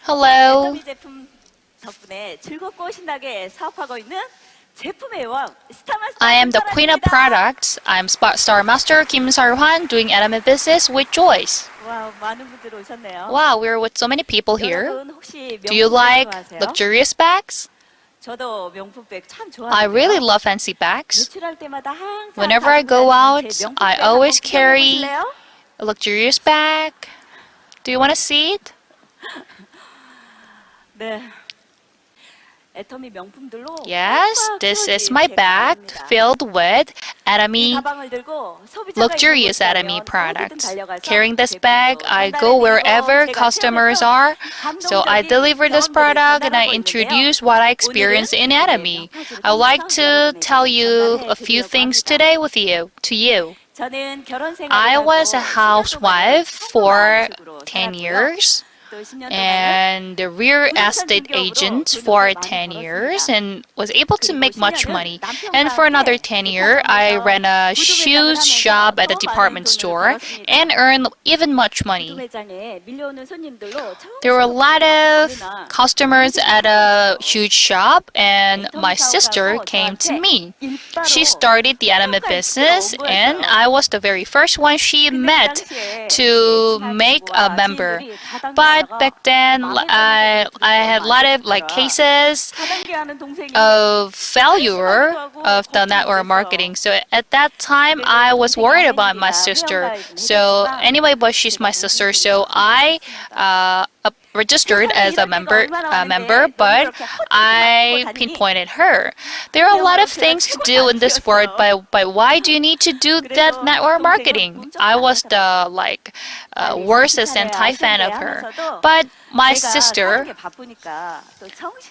Hello. 애터미 제품 덕분에 즐겁고 신나게 사업하고 있는 제품의 여왕 스타마스터 I am the queen of products. I'm Star Master Kim Seol-hwan doing ATOMY의 business with choice. 와, 많은 분들 오셨네요. Wow, we're with so many people here. 여러분 혹시 Do you 명품백 like 좋아하세요? luxurious bags? 저도 명품백 참 I really 좋아하는데요. love fancy bags. 외출할 때마다 항상 Whenever I 가지고 go 다니는 out, 제 명품백 I 한번 always 구경해 carry 보실래요? a luxurious bag. Do you want to see it? 네. 애터미 명품들로 Yes, 꽉 this 채워진 is my 제 bag 가방입니다. filled with 이 ATOMY 가방을 들고 소비자가 luxurious 있는 곳에 ATOMY 가면 products. 어디든 달려가서 Carrying this 제품도 bag, I 전달해 go 드리고 wherever 제가 customers 체험했던 are. So I 감동적인 deliver this 경험들을 product and I 전달하고 introduce 있는데요. what I experience in 오늘은 ATOMY. 명파주를 I would like 통해서 to 여러분에게 tell you 전달해 a few 드리려고 things 합니다. today with you, to you. 저는 결혼 생활을 I 하고 was a 10년 동안은 housewife for 평범한 식으로 10 살았고요. years. 또 10년 동안은 And the real estate agent for 10 years and was able to make much money. And for another 10 years, I ran a shoes shop at a department store and earned even much money. 구매장에 밀려오는 손님들로 There were a lot of 정신없이 customers at a huge shop and my sister came to me. She started the ATOMY business and I was the very first one she met to make a member. But back then, I had a lot of cases of failure of the network marketing. So at that time, I was worried about my sister. So anyway, but she's my sister, so I registered as a member, but I pinpointed her. There are a lot of things to do in this world, but why do you need to do that network marketing? I was the worstest anti-fan of her. But my sister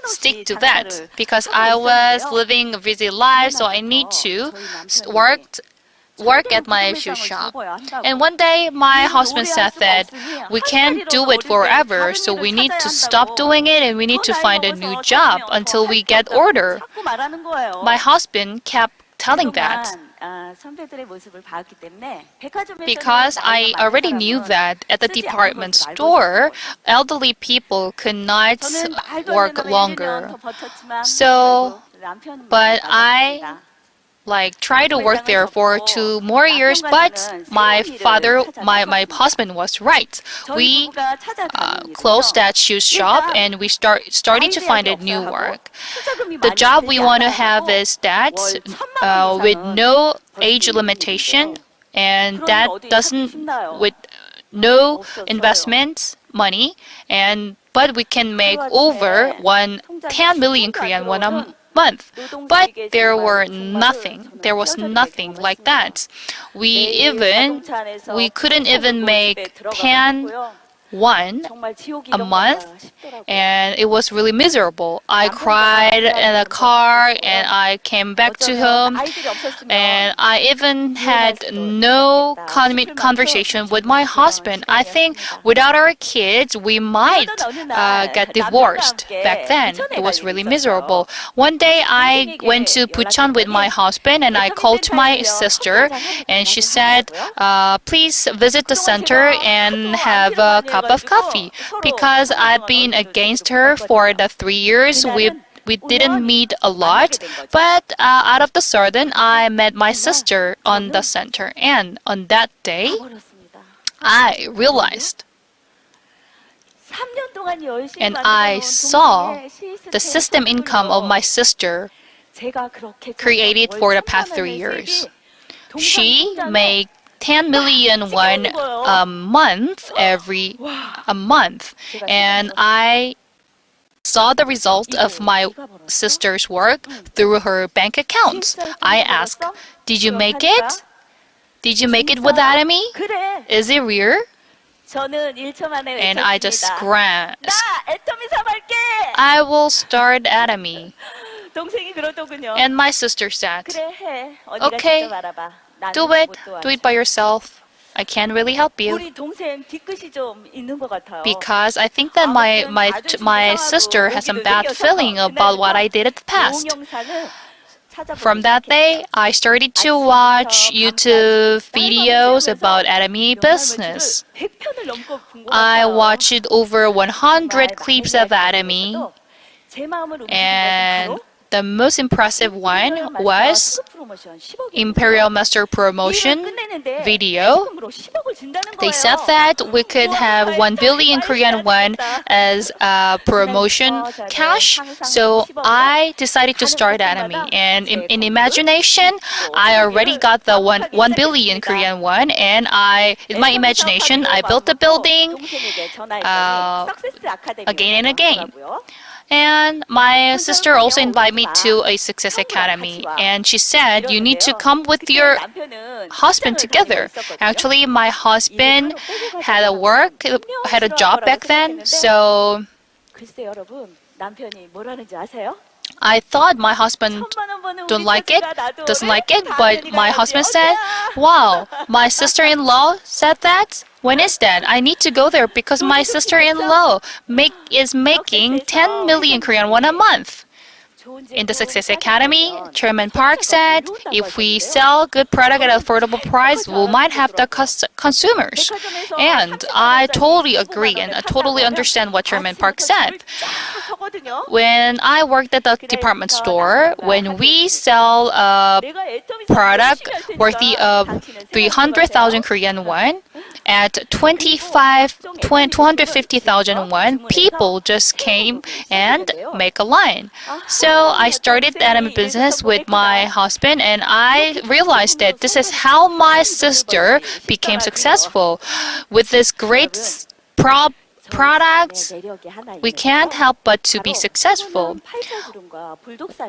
stick to that because I was living a busy life, so I need to work at my shoe shop. And one day my husband said that we can't do it forever, so we need to stop doing it and we need to find a new job until we get order. My husband kept telling that because I already knew that at the department store, elderly people could not work longer. So, but I tried to work there for 2 more years, but my husband was right. We closed that shoe shop and we started to find a new work. The job we want to have is that with no age limitation and that doesn't with no investment money, but we can make over 10 million Korean won a month. But there was nothing like that. We couldn't even make 10 won a month, and it was really miserable. I cried in the car and I came back to home, and I even had no conversation with my husband. I think without our kids, we might get divorced. Back then, it was really miserable. One day, I went to Bucheon with my husband and I called to my sister, and she said, please visit the center and have a cup of coffee, because I've been against her for the 3 years. We didn't meet a lot, but out of the sudden, I met my sister on the center, and on that day, I realized and I saw the system income of my sister created for the past 3 years. She made 10 million won a month a month, and I saw the result of my sister's work through her bank accounts. I asked, did you make it? Did you make it with ATOMY? Is it real? And I just screamed, I will start ATOMY. And my sister said, okay, do it by yourself. I can't really help you. Because I think that my sister has some bad feeling about what I did in the past. From that day, I started to watch YouTube videos about ATOMY business. I watched over 100 clips of ATOMY, and the most impressive one was Imperial Master Promotion video. They said that we could have 1 billion Korean won as a promotion cash. So I decided to start ATOMY. And in imagination, I already got the 1 billion Korean won. And in my imagination, I built the building again and again. And my sister also invited me to a Success Academy, and she said, you need to come with your husband together. Actually, my husband had a job back then, so I thought my husband doesn't like it, but my husband said, wow, my sister-in-law said that? When is that? I need to go there because my sister-in-law is making 10 million Korean won a month. In the Success Academy, Chairman Park said, if we sell good product at affordable price, we might have the consumers. And I totally agree and I totally understand what Chairman Park said. When I worked at the department store, when we sell a product worthy of 300,000 Korean won, at 250,000 won, people just came and make a line. So I started the ATOMY business with my husband, and I realized that this is how my sister became successful. With this great products, we can't help but to be successful.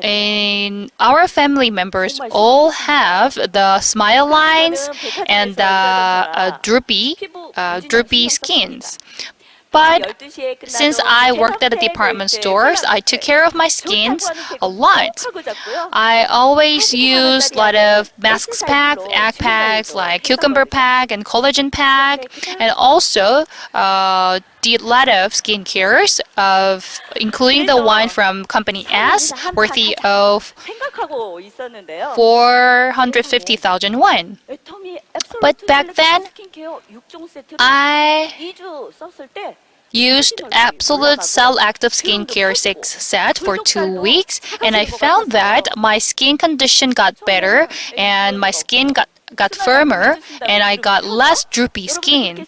And our family members all have the smile lines and the droopy skins. But since I worked at the department stores, I took care of my skins a lot. I always used a lot of masks pack, egg packs like cucumber pack and collagen pack, and also did a lot of skincares, including the one from company S, worthy of 450,000 won. But back then, I used Absolute Cell Active Skincare 6 set for 2 weeks, and I found that my skin condition got better and my skin got firmer and I got less droopy skin.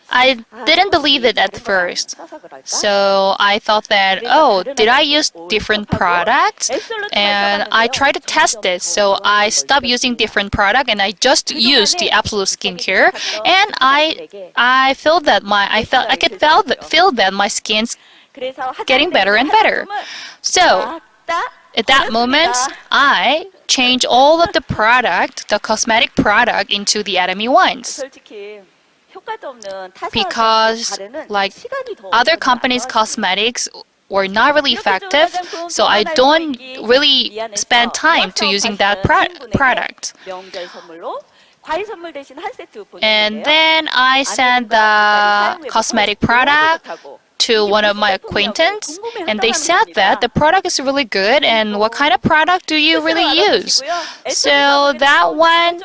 I didn't believe it at first. So I thought that, oh, did I use different products? And I tried to test it. So I stopped using different product and I just used the Absolute Skincare. And I feel that I could feel that my skin's getting better and better. So at that moment, I changed all of the cosmetic product into the ATOMY ones. Because like other companies' cosmetics were not really effective, so I don't really spend time to using that product. And then I sent the cosmetic product to one of my acquaintances, and they said that the product is really good and what kind of product do you really use? So that one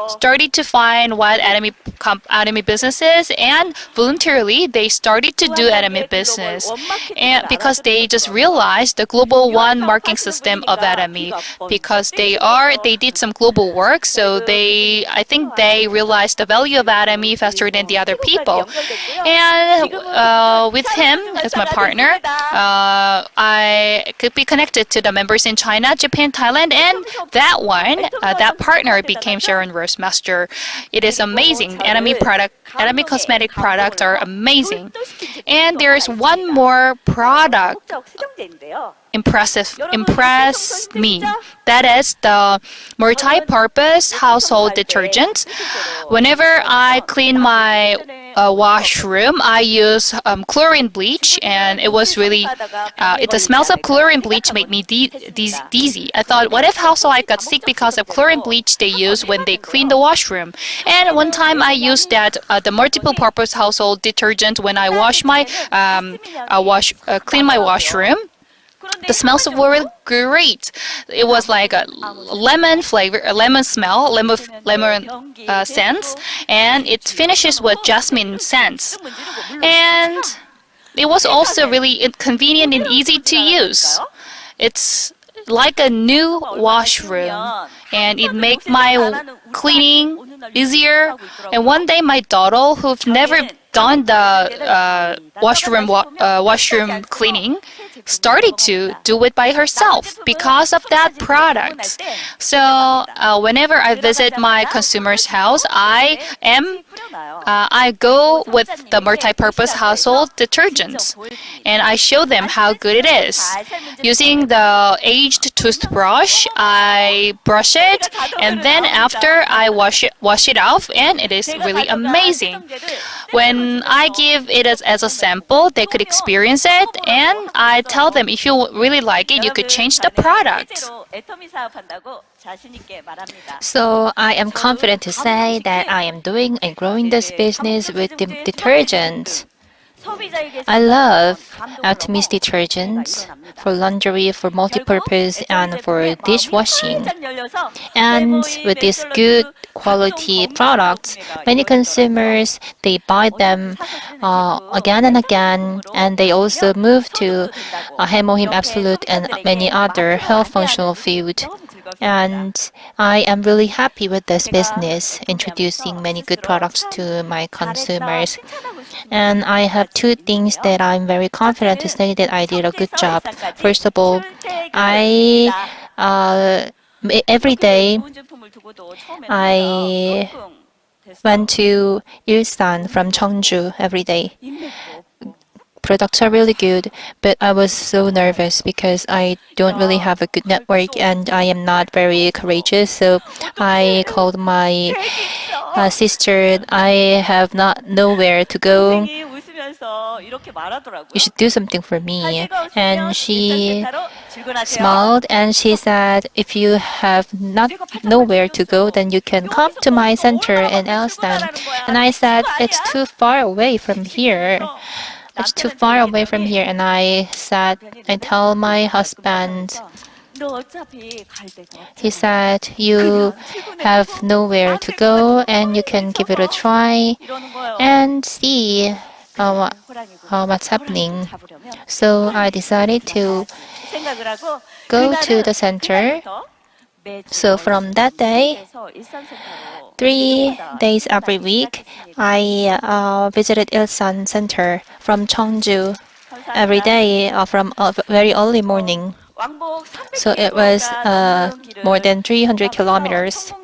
started to find what ATOMY business is, and voluntarily they started to do ATOMY business, and because they just realized the global one marking system of ATOMY, because they did some global work, so I think they realized the value of ATOMY faster than the other people. And with him as my partner, I could be connected to the members in China, Japan, Thailand, and that partner became Sharon Rose Master. It is amazing. ATOMY cosmetic products are amazing. And there's one more product impressed me. That is the multi-purpose household detergent. Whenever I clean my washroom, I use chlorine bleach, and it was really the smells of chlorine bleach made me dizzy. I thought, what if housewife got sick because of chlorine bleach they use when they clean the washroom? And one time I used that the multiple-purpose household detergent when I wash my clean my washroom. The smells were great. It was like a lemon flavor, a lemon smell, lemon scent, and it finishes with jasmine scents. And it was also really convenient and easy to use. It's like a new washroom, and it makes my cleaning easier. And one day, my daughter, who've never done the washroom cleaning, started to do it by herself because of that product. So whenever I visit my consumer's house, I go with the multi-purpose household detergent, and I show them how good it is. Using the aged toothbrush, I brush it, and then after I wash it off, and it is really amazing. When I give it as a sample, they could experience it, and I tell them if you really like it, you could change the product. So I am confident to say that I am doing and growing this business with detergents. I love ATOMY's detergents for laundry, for multi-purpose, and for dishwashing. And with these good quality products, many consumers, they buy them again and again, and they also move to 해모힘 Absolute and many other health functional food. And I am really happy with this business, introducing many good products to my consumers. And I have two things that I'm very confident to say that I did a good job. First of all, every day I went to Ilsan from Cheongju every day. Products are really good, but I was so nervous because I don't really have a good network and I am not very courageous. So I called my sister. I have nowhere to go. You should do something for me. And she smiled and she said, if you have nowhere to go, then you can come to my center in Elstan. And I said, it's too far away from here. It's too far away from here. And I tell my husband, he said, you have nowhere to go and you can give it a try and see what's happening. So I decided to go to the center. So from that day, 3 days every week, I visited Ilsan Center from Cheongju every day from very early morning. So it was more than 300 kilometers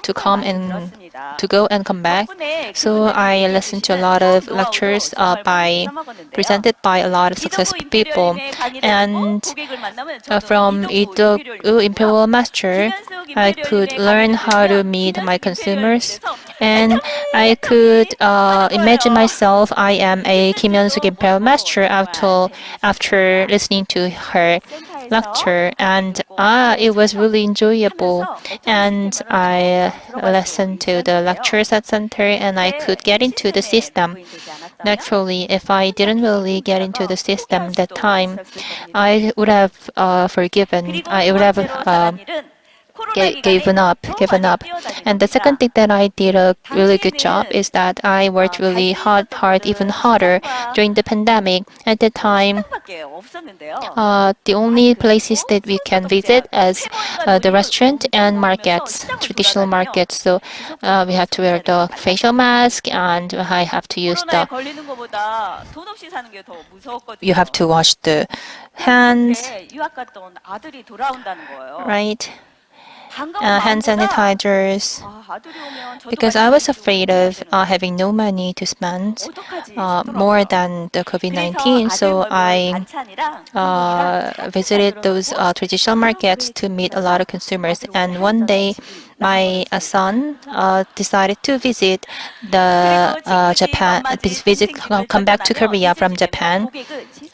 to go and come back. So I listened to a lot of lectures presented by a lot of successful people. And from Lee Imperial Master, I could learn how to meet my consumers. And I could imagine myself, I am a Kim Seol Imperial Master after listening to her lecture, and it was really enjoyable. And I listened to the lectures at center, and I could get into the system. Naturally, if I didn't really get into the system that time, I would have forgiven. I would have given up. And the second thing that I did a really good job is that I worked really hard, even harder during the pandemic. At the time, the only places that we can visit is the restaurant and markets, traditional markets. So we have to wear the facial mask, and I have to use you have to wash the hands, right? Hand sanitizers, because I was afraid of having no money to spend more than the COVID-19. So I visited those traditional markets to meet a lot of consumers. And one day, my son decided to visit come back to Korea from Japan.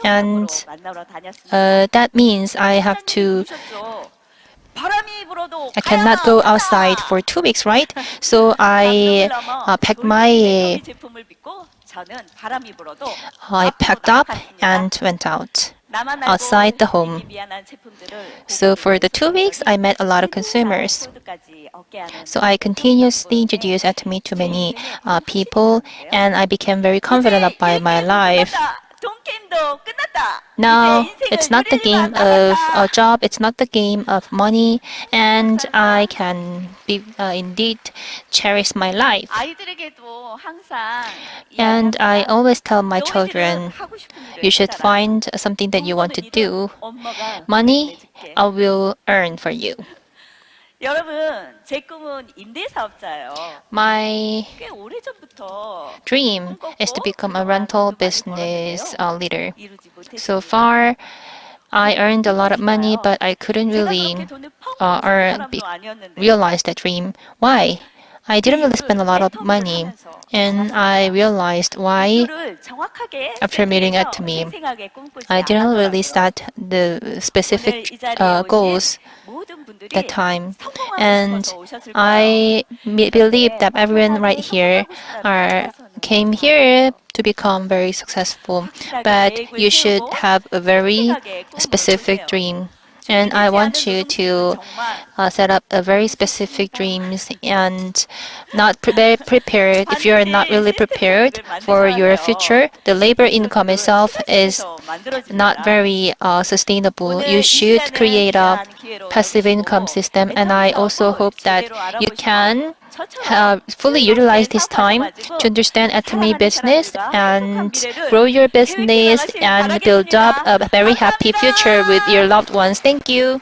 And that means I cannot go outside for 2 weeks, right? So I packed up and went out. outside the home. So for the 2 weeks, I met a lot of consumers. So I continuously introduced Atomy to many people, and I became very confident about my life. Now, it's not the game of a job, it's not the game of money, and I can be indeed cherish my life. And I always tell my children, you should find something that you want to do. Money, I will earn for you. 여러분, 제 꿈은 임대사업자예요. My 꽤 오래전부터 dream is to become a rental business leader. So far, I earned a lot of money, but I couldn't really realize that dream. Why? I didn't really spend a lot of money, and I realized why after meeting Atomy. I didn't really set the specific goals that time, and I believe that everyone right here came here to become very successful, but you should have a very specific dream. And I want you to set up a very specific dreams and not very prepared. If you are not really prepared for your future, the labor income itself is not very sustainable. You should create a passive income system, and I also hope that you can fully utilize this time to understand Atomy business and grow your business and build up a very happy future with your loved ones. Thank you.